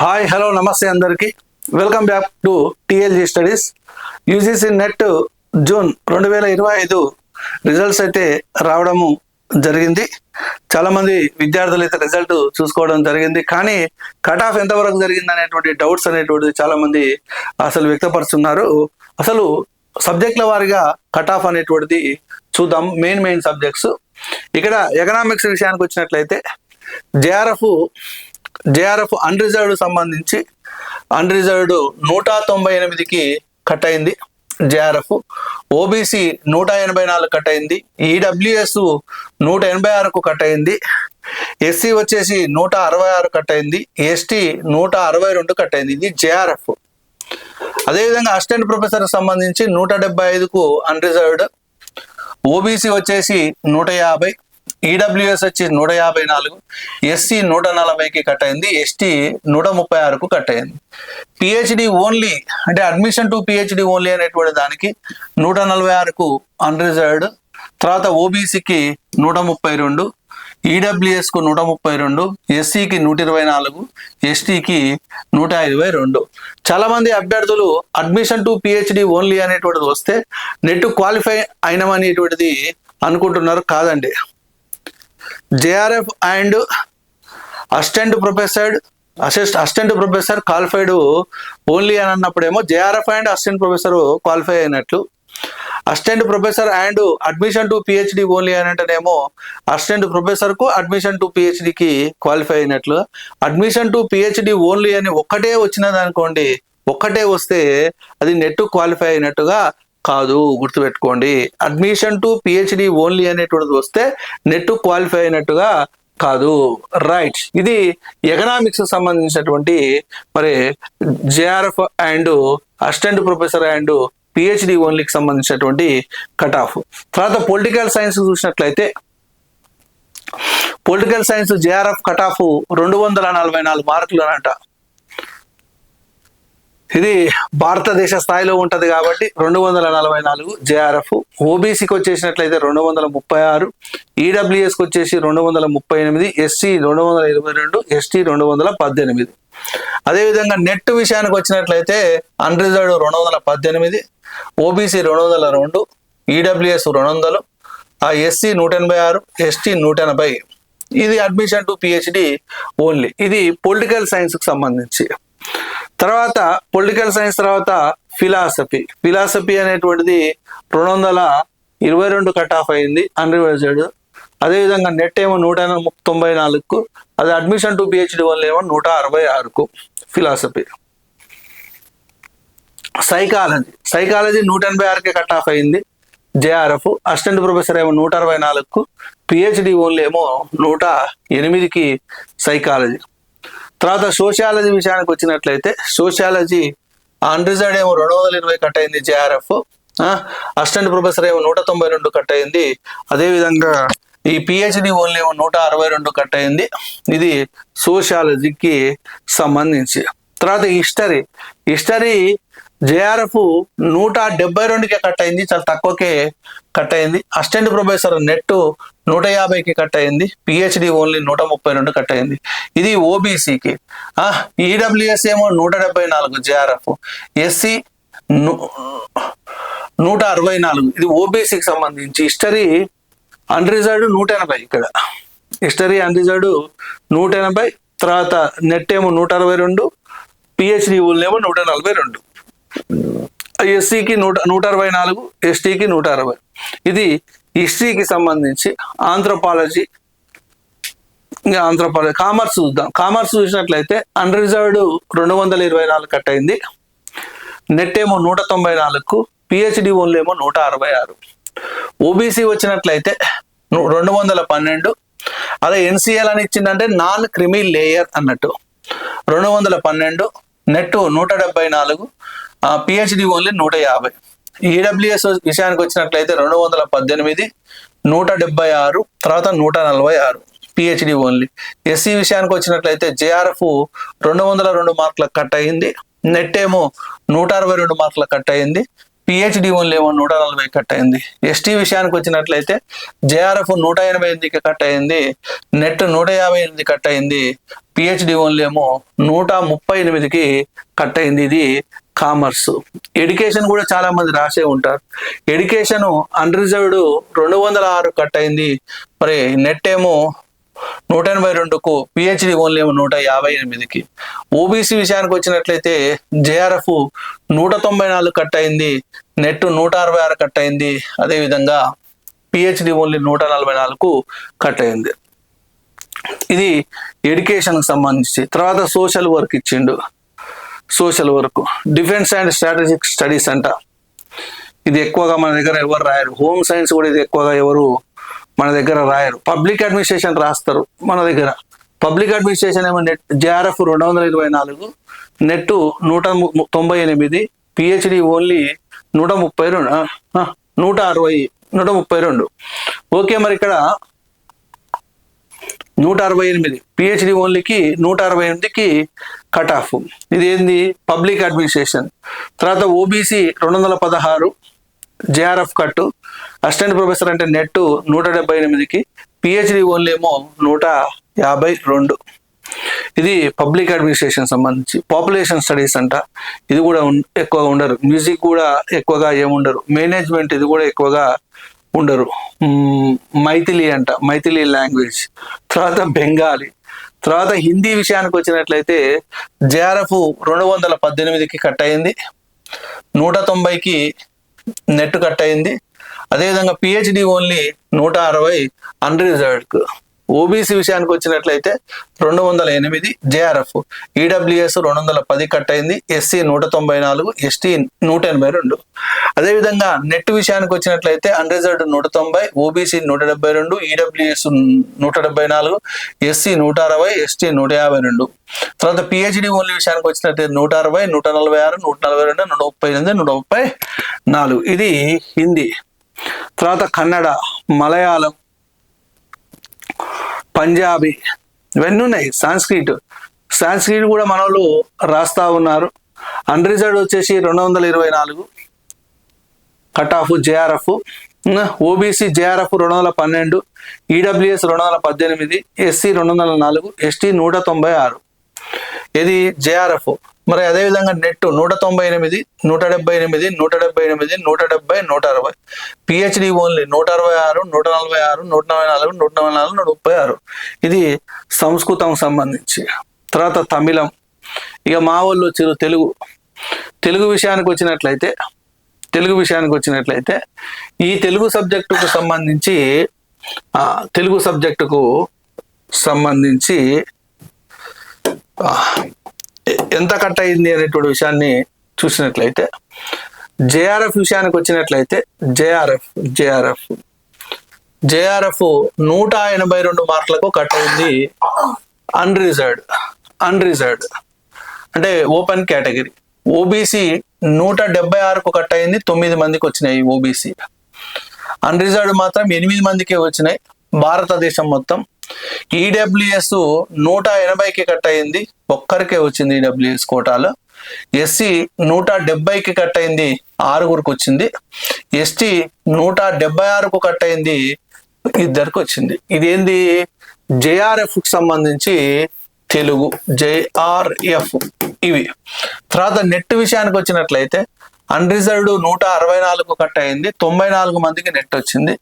Hi hello నమస్తే అందరికీ welcome back to TLG studies. UGC net June 2025 results అయితే రావడము జరిగింది. చాలామంది విద్యార్థులు అయితే రిజల్ట్ చూసుకోవడం జరిగింది, కానీ కట్ ఆఫ్ ఎంతవరకు జరిగింది అనేటువంటి డౌట్స్ అనేటువంటిది చాలామంది అసలు వ్యక్తపరుస్తున్నారు. అసలు సబ్జెక్టుల వారిగా కట్ ఆఫ్ అనేటువంటిది చూద్దాం. మెయిన్ సబ్జెక్ట్స్ ఇక్కడ ఎకనామిక్స్ విషయానికి వచ్చినట్లయితే జేఆర్ఎఫ్ అన్రిజర్వ్డ్ సంబంధించి అన్రిజర్వ్డ్ 198కి కట్ అయింది. జేఆర్ఎఫ్ ఓబీసీ 184 కట్ అయింది. ఈడబ్ల్యూఎస్ 186కు కట్ అయింది. ఎస్సీ వచ్చేసి 166 కట్ అయింది. ఎస్టీ 162 కట్ అయింది. ఇది జేఆర్ఎఫ్. అదేవిధంగా అసిస్టెంట్ ప్రొఫెసర్ సంబంధించి 175కు అన్రిజర్వ్డ్, ఓబీసీ వచ్చేసి 150, ఈడబ్ల్యూఎస్ వచ్చి 154, ఎస్సీ 140కి కట్ అయింది. ఎస్టీ 136కు కట్ అయింది. పిహెచ్డి ఓన్లీ అంటే అడ్మిషన్ టు పిహెచ్డి ఓన్లీ అనేటువంటి దానికి 146కు అన్రిజర్వ్డ్, తర్వాత ఓబీసీకి 132, ఈడబ్ల్యూఎస్కు 132, ఎస్సీకి 124, ఎస్టీకి 122. చాలా మంది అభ్యర్థులు అడ్మిషన్ టు పిహెచ్డి ఓన్లీ అనేటువంటిది వస్తే నెట్ క్వాలిఫై అయినమనేటువంటిది అనుకుంటున్నారు. కాదండి, JRF and assistant professor qualified only అని అన్నప్పుడేమో JRF and assistant professor qualify అయినట్లు, assistant professor and admission to PhD only అని అంటేనేమో అసిస్టెంట్ ప్రొఫెసర్కు అడ్మిషన్ టు పిహెచ్డికి క్వాలిఫై అయినట్లు. అడ్మిషన్ టు పిహెచ్డి ఓన్లీ అని ఒక్కటే వచ్చినది అనుకోండి, ఒక్కటే వస్తే అది నెట్ క్వాలిఫై అయినట్టుగా కాదు, గుర్తుపెట్టుకోండి. అడ్మిషన్ టు పిహెచ్డి ఓన్లీ అనేటువంటిది వస్తే నెట్ క్వాలిఫై అయినట్టుగా కాదు. రైట్, ఇది ఎకనామిక్స్ సంబంధించినటువంటి మరి JRF and assistant professor and PhD ఓన్లీకి సంబంధించినటువంటి కట్ ఆఫ్. తర్వాత పొలిటికల్ సైన్స్ చూసినట్లయితే political science JRF cut off 244 మార్కులు అనంట. ఇది భారతదేశ స్థాయిలో ఉంటది కాబట్టి 244 జేఆర్ఎఫ్. ఓబీసీకి వచ్చేసినట్లయితే 236, ఈడబ్ల్యూఎస్కి వచ్చేసి 238, ఎస్సీ 222, ఎస్టీ 218. అదేవిధంగా నెట్ విషయానికి వచ్చినట్లయితే unreserved 218, OBC 202, EWS 200, SC 186, ST 180. ఇది అడ్మిషన్ టు పిహెచ్డి ఓన్లీ. ఇది పొలిటికల్ సైన్స్కి సంబంధించి. తర్వాత పొలిటికల్ సైన్స్ తర్వాత ఫిలాసఫీ అనేటువంటిది 222 కట్ ఆఫ్ అయింది అన్రిజర్వ్డ్. అదేవిధంగా నెట్ ఏమో 194కు, అది అడ్మిషన్ టు పిహెచ్డి వల్ల ఏమో 166కు ఫిలాసఫీ. సైకాలజీ 186కి కట్ ఆఫ్ అయింది జేఆర్ఎఫ్. అసిస్టెంట్ ప్రొఫెసర్ ఏమో 164కు, పిహెచ్డి ఓన్లీ ఏమో 108కి సైకాలజీ. తర్వాత సోషియాలజీ విషయానికి వచ్చినట్లయితే సోషియాలజీ అన్రిజర్వ్డ్ ఏమో 220 కట్ అయింది జేఆర్ఎఫ్. అసిస్టెంట్ ప్రొఫెసర్ ఏమో 192 కట్ అయింది. అదేవిధంగా ఈ పిహెచ్డి ఓన్లీ ఏమో 162 కట్ అయింది. ఇది సోషియాలజీకి సంబంధించి. తర్వాత హిస్టరీ జేఆర్ఎఫ్ 172కే కట్ అయింది, చాలా తక్కువకే కట్ అయింది. అసిస్టెంట్ ప్రొఫెసర్ నెట్ 150కి కట్ అయింది. పిహెచ్డి ఓన్లీ 132 కట్ అయింది. ఇది ఓబీసీకి. ఈడబ్ల్యూఎస్ ఏమో 174 జేఆర్ఎఫ్, ఎస్సీ 164. ఇది ఓబీసీకి సంబంధించి. History unreserved 180. ఇక్కడ హిస్టరీ అన్రిజర్వ్డ్ 180, తర్వాత నెట్ ఏమో 162, పిహెచ్డి ఓన్లీ ఏమో 142, ఎస్సీకి 164, ఎస్టీకి 160. ఇది హిస్టరీకి సంబంధించి. ఆంథ్రోపాలజీ కామర్స్ చూద్దాం. కామర్స్ చూసినట్లయితే అన్రిజర్వ్డ్ 224 కట్ అయింది. నెట్ ఏమో 194కు, పిహెచ్డి ఓన్లీ ఏమో 166. ఓబీసీ వచ్చినట్లయితే 212. అదే ఎన్సిఎల్ అని ఇచ్చిందంటే నాన్ క్రిమి లేయర్ అన్నట్టు 212, నెట్ 174, పిహెచ్డి ఓన్లీ 150. ఈడబ్ల్యూఎస్ విషయానికి వచ్చినట్లయితే 218, 176, తర్వాత 146 పిహెచ్డి ఓన్లీ. ఎస్సీ విషయానికి వచ్చినట్లయితే జేఆర్ఎఫ్ 202 మార్కులకు కట్ అయింది. నెట్ ఏమో 162 మార్కులకు కట్ అయింది. పిహెచ్డి ఓన్లీ ఏమో 140 కట్ అయింది. ఎస్టీ విషయానికి వచ్చినట్లయితే జేఆర్ఎఫ్ 188కి కట్ అయింది, నెట్ 158 కట్ అయింది, పిహెచ్డి ఓన్లీ ఏమో 138కి కట్ అయింది. ఇది కామర్స్. ఎడ్యుకేషన్ కూడా చాలా మంది రాసే ఉంటారు. ఎడ్యుకేషన్ అన్రిజర్వ్డ్ 206 కట్ అయింది, మరి నెట్ ఏమో 182కు, పిహెచ్డి ఓన్లీ ఏమో 158కి. ఓబీసీ విషయానికి వచ్చినట్లయితే జేఆర్ఎఫ్ 194 కట్ అయింది, నెట్ 166 కట్ అయింది, అదేవిధంగా పిహెచ్డి ఓన్లీ 144కు కట్ అయింది. ఇది ఎడ్యుకేషన్కి సంబంధించి. తర్వాత సోషల్ వర్క్ ఇచ్చిండు. Social work defence and strategic studies అంట. ఇది ఎక్కువగా మన దగ్గర ఎవరు రాయరు. హోమ్ సైన్స్ కూడా ఇది ఎక్కువగా ఎవరు మన దగ్గర రాయరు. పబ్లిక్ అడ్మినిస్ట్రేషన్ రాస్తారు మన దగ్గర. పబ్లిక్ అడ్మినిస్ట్రేషన్ ఏమో net JRF 224, net 198, PhD only 132. Okay, మరి ఇక్కడ 168, పిహెచ్డి ఓన్లీకి 168కి కట్ ఆఫ్. ఇది ఏంది? Public administration. తర్వాత ఓబీసీ 216 జేఆర్ఎఫ్ కట్టు. అసిస్టెంట్ ప్రొఫెసర్ అంటే నెట్ 178కి, పిహెచ్డి ఓన్లీ ఏమో 152. ఇది పబ్లిక్ అడ్మినిస్ట్రేషన్ సంబంధించి. పాపులేషన్ స్టడీస్ అంట. ఇది కూడా ఎక్కువగా ఉండరు. మ్యూజిక్ కూడా ఎక్కువగా ఏముండరు. మేనేజ్మెంట్ ఇది కూడా ఎక్కువగా ఉండరు. మైథిలి అంట, మైథిలి లాంగ్వేజ్. తర్వాత బెంగాలీ. తర్వాత హిందీ విషయానికి వచ్చినట్లయితే జేఆర్ఎఫ్ 218కి కట్ అయింది, 190కి నెట్ కట్ అయింది, అదేవిధంగా పిహెచ్డి ఓన్లీ 160 అన్రిజర్వ్డ్కు. ఓబీసీ విషయానికి వచ్చినట్లయితే 208 జేఆర్ఎఫ్, ఈడబ్ల్యూఎస్ 210 కట్ అయింది, ఎస్సీ 194, ఎస్టీ 182. అదేవిధంగా నెట్ విషయానికి వచ్చినట్లయితే unreserved 190, OBC 172, EWS 174, SC 160, ST 152. తర్వాత పిహెచ్డి ఓన్లీ విషయానికి వచ్చినట్లయితే 160, 146, 142, 138, 134. ఇది హిందీ. తర్వాత కన్నడ, మలయాళం, పంజాబీ ఇవన్నీ ఉన్నాయి. సాంస్క్రిట్ కూడా మన వాళ్ళు రాస్తా ఉన్నారు. అన్రిజర్వ్డ్ వచ్చేసి 224 cut off JRF. OBC JRF 212, EWS 218, SC 204, ST 196. ఇది జేఆర్ఎఫ్. మరి అదేవిధంగా నెట్ 198, 178, 178, 170, 160. PhD only 166, 146, 144, 144, 136. ఇది సంస్కృతం సంబంధించి. తర్వాత తమిళం. ఇక మా వాళ్ళు వచ్చారు తెలుగు విషయానికి వచ్చినట్లయితే ఈ తెలుగు సబ్జెక్టుకు సంబంధించి ఎంత కట్ అయింది అనేటువంటి విషయాన్ని చూసినట్లయితే జేఆర్ఎఫ్ విషయానికి వచ్చినట్లయితే జేఆర్ఎఫ్ 182 మార్కులకు కట్ అయింది. అన్రిజర్వ్డ్ అంటే ఓపెన్ కేటగిరీ. ఓబీసీ 176కు కట్ అయింది, 9 మందికి వచ్చినాయి ఓబీసీ. అన్రిజర్వ్డ్ మాత్రం 8 మందికే వచ్చినాయి భారతదేశం మొత్తం. ఈడబ్ల్యూఎస్ 180కి కట్ అయింది, ఒక్కరికే వచ్చింది ఈడబ్ల్యూఎస్ కోటాలో. ఎస్సీ 170కి కట్ అయింది, 6గురికి వచ్చింది. ఎస్టీ 176కు కట్ అయింది, 2 వచ్చింది. ఇదేంది? జేఆర్ఎఫ్ కు సంబంధించి తెలుగు జేఆర్ఎఫ్ ఇవి. తర్వాత నెట్ విషయానికి వచ్చినట్లయితే అన్రిజర్వ్డ్ 164కు కట్ అయింది, 94 మందికి నెట్ వచ్చింది.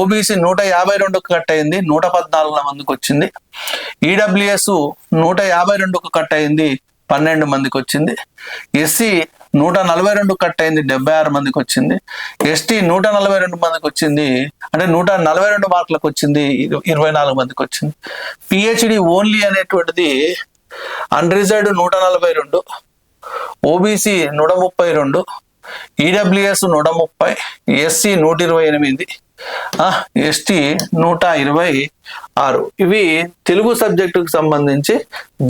ఓబీసీ 152కు కట్ అయింది, 114 మందికి వచ్చింది. ఈడబ్ల్యూఎస్ 152కు కట్ అయింది, 12 మందికి వచ్చింది. ఎస్సీ 142 కట్ అయింది, 76 మందికి వచ్చింది. ఎస్టీ 142 మందికి వచ్చింది, అంటే 142 మార్కులకు వచ్చింది, 24 మందికి వచ్చింది. పిహెచ్డి ఓన్లీ అనేటువంటిది unreserved 142, OBC 132, EWS 130, SC 128, ST 126. ఇవి తెలుగు సబ్జెక్టుకు సంబంధించి.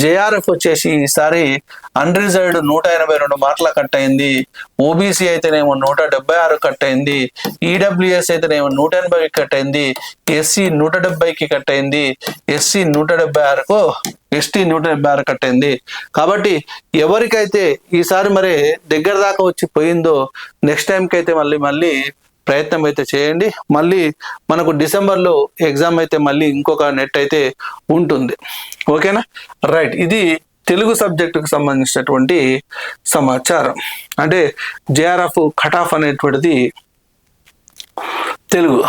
జేఆర్ఎఫ్ వచ్చేసి ఈసారి అన్రిజర్వ్డ్ 182 మార్కుల కట్ అయింది, ఓబీసీ అయితేనేమో 176 కట్ అయింది, ఈడబ్ల్యూఎస్ అయితేనేమో 180 కట్ అయింది, ఎస్సీ 170కి కట్ అయింది, ఎస్సీ 176కు ఎస్టీ 176 కట్ అయింది. కాబట్టి ఎవరికైతే ఈసారి మరి దగ్గర దాకా వచ్చి పోయిందో నెక్స్ట్ టైంకి అయితే మళ్ళీ ప్రయత్నం అయితే చేయండి. మళ్ళీ మనకు డిసెంబర్లో ఎగ్జామ్ అయితే మళ్ళీ ఇంకొక నెట్ అయితే ఉంటుంది. ఓకేనా, రైట్. ఇది తెలుగు సబ్జెక్టుకు సంబంధించినటువంటి సమాచారం. అంటే జేఆర్ఎఫ్ కట్ ఆఫ్ అనేటువంటిది తెలుగు.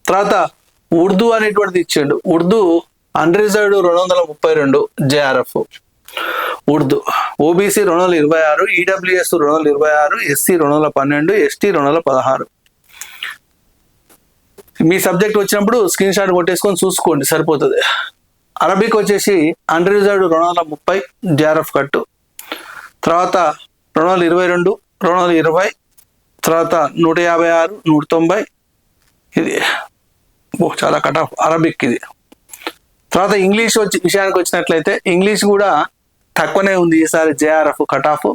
తర్వాత ఉర్దూ అనేటువంటిది ఇచ్చిండు. Urdu unreserved 232 JRF Urdu. OBC 226, EWS 226, SC 212, ST 216. మీ సబ్జెక్ట్ వచ్చినప్పుడు స్క్రీన్ షాట్ కొట్టేసుకొని చూసుకోండి, సరిపోతుంది. అరబిక్ వచ్చేసి అన్రిజర్వ్డ్ 230 జేఆర్ఎఫ్ కట్టు. తర్వాత 222, 220, తర్వాత 156, 190. ఇది చాలా కట్ ఆఫ్ అరబిక్ ఇది. తర్వాత ఇంగ్లీష్ విషయానికి వచ్చినట్లయితే ఇంగ్లీష్ కూడా తక్కువనే ఉంది ఈసారి జేఆర్ఎఫ్ కట్ ఆఫ్.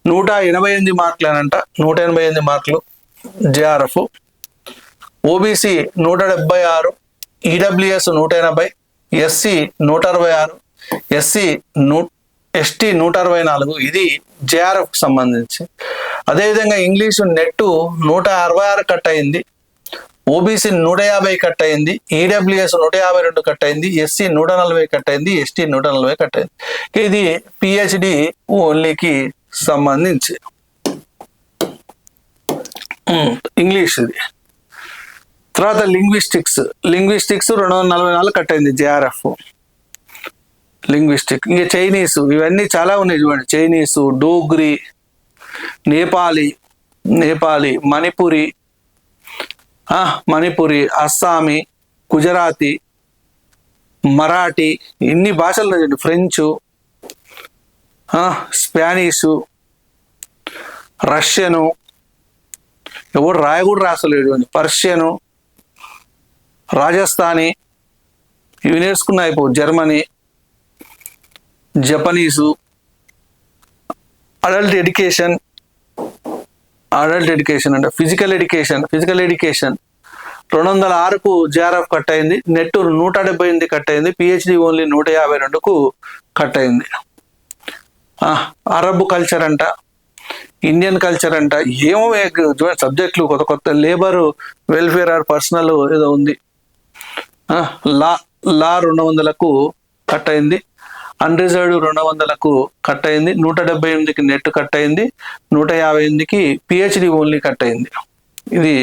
188 మార్కులేనంట, 188 మార్కులు JRF. OBC 176, EWS 180, SC 166, ST 164. ఇది జేఆర్ఎఫ్ సంబంధించి. అదేవిధంగా ఇంగ్లీషు నెట్ 166 కట్ అయింది, ఓబీసీ 150 కట్ అయింది, ఈడబ్ల్యూఎస్ 152 కట్ అయింది, ఎస్సీ 140 కట్ అయింది, ఎస్టీ 140 కట్ అయింది. ఇది పిహెచ్డి ఓన్లీకి సంబంధించి ఇంగ్లీష్ ఇది. తర్వాత లింగ్విస్టిక్స్ 244 కట్ అయింది జేఆర్ఎఫ్ లింగ్విస్టిక్. ఇంకా చైనీస్ ఇవన్నీ చాలా ఉన్నాయి చూడండి. చైనీసు, డోగ్రీ, నేపాలీ, మణిపురి, అస్సామీ, గుజరాతీ, మరాఠీ, ఇన్ని భాషలు చూడండి. ఫ్రెంచు, స్పానిషు, రష్యను, ఎవరు రాయకూడదు రాసలేడు, పర్షియను, రాజస్థానీ, ఇవి నేర్చుకున్నా అయిపో. Germany, Japanese. అడల్ట్ ఎడ్యుకేషన్ అంటే ఫిజికల్ ఎడ్యుకేషన్ 206కు జేఆర్ఎఫ్ కట్ అయింది. నెట్ 178 కట్ అయింది. పిహెచ్డి ఓన్లీ 152కు కట్ అయింది. అరబ్ కల్చర్ అంట, ఇండియన్ కల్చర్ అంట, ఏమో సబ్జెక్టులు కొత్త. లేబర్ వెల్ఫేర్ ఆర్ పర్సనల్ ఏదో ఉంది. లా 200కు కట్ అయింది. అన్రిజర్వ్డ్ 200కు కట్ అయింది. 178కి నెట్ కట్ అయింది. 158కి పిహెచ్డి ఓన్లీ కట్ అయింది. ఇది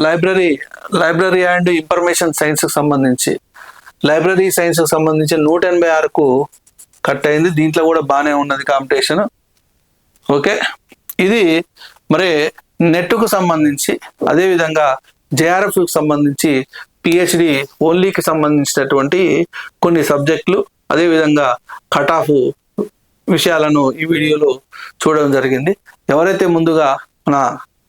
లైబ్రరీ అండ్ ఇన్ఫర్మేషన్ సైన్స్కి సంబంధించి. లైబ్రరీ సైన్స్కి సంబంధించి 186కు కట్ అయింది. దీంట్లో కూడా బాగానే ఉన్నది కాంపిటీషన్. ఓకే, ఇది మరి నెట్కు సంబంధించి. అదేవిధంగా జేఆర్ఎఫ్కి సంబంధించి పిహెచ్డి ఓన్లీకి సంబంధించినటువంటి కొన్ని సబ్జెక్టులు, అదేవిధంగా కట్ ఆఫ్ విషయాలను ఈ వీడియోలో చూడడం జరిగింది. ఎవరైతే ముందుగా మన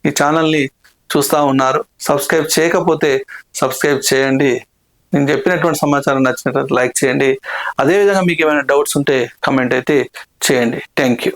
ఈ ఛానల్ని చూస్తూ ఉన్నారు, సబ్స్క్రైబ్ చేయకపోతే సబ్స్క్రైబ్ చేయండి. నేను చెప్పినటువంటి సమాచారం నచ్చినట్లయితే లైక్ చేయండి. అదేవిధంగా మీకు ఏమైనా డౌట్స్ ఉంటే కమెంట్ అయితే చేయండి. Thank you.